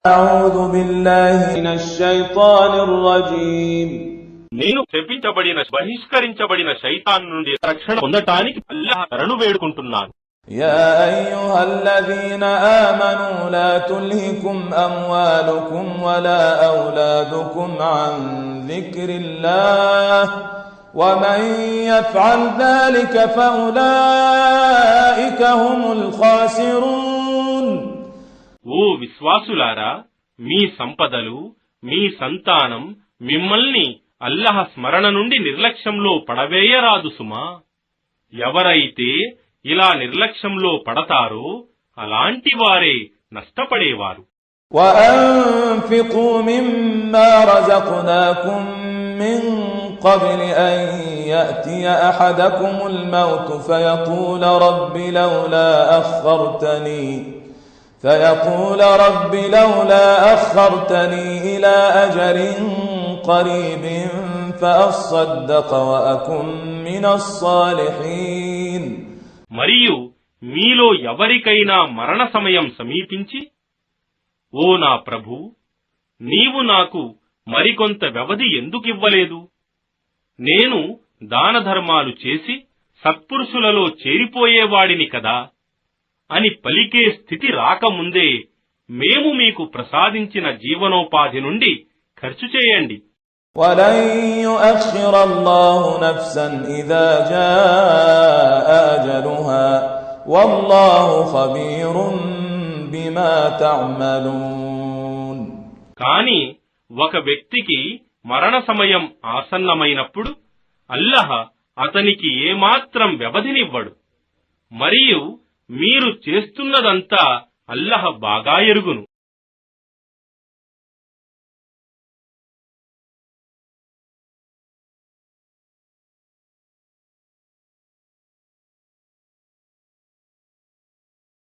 أعوذ بالله من الشيطان الرجيم నేను శపించబడిన బహిష్కరించబడిన శైతాన్ నుండి రక్షణ పొందటానికి అల్లాహ్ శరణు వేడుకుంటున్నాను. يا أيها الذين آمنوا لا تلهكم أموالكم ولا أولادكم عن ذكر الله ومن يفعل ذلك فأولئك هم الخاسرون. ఓ విశ్వాసులారా, మీ సంపదలు, మీ సంతానం మిమ్మల్ని అల్లాహ్ స్మరణ నుండి నిర్లక్ష్యంలో పడవేయరాదు సుమా. ఎవరైతే ఇలా నిర్లక్ష్యంలో పడతారో అలాంటి వారే నష్టపడేవారు. وأنفقوا مما رزقناكم من قبل أن يأتي أحدكم الموت فيقول رب لولا أخرتني إلى أجل قريب فأصدق وأكن من الصالحين. మరియు మీలో ఎవరికైనా మరణ సమయం సమీపించి, ఓ నా ప్రభూ, నీవు నాకు మరికొంత వ్యవధి ఎందుకివ్వలేదు? నేను దాన ధర్మాలు చేసి సత్పురుషులలో చేరిపోయేవాడిని కదా అని పలికే స్థితి రాకముందే మేము మీకు ప్రసాదించిన జీవనోపాధి నుండి ఖర్చు చేయండి. وَلَن يُؤَخِّرَ اللَّهُ نَفْسًا إِذَا جَاءَ أَجَلُهَا وَاللَّهُ خَبِيرٌ بِمَا تَعْمَلُونَ. కాని ఒక వ్యక్తికి మరణ సమయం ఆసన్నమైనప్పుడు అల్లాహ్ అతనికి ఏమాత్రం వ్యవధినివ్వడు. మరియు మీరు చేస్తున్నదంతా అల్లాహ్ బాగా ఎరుగును.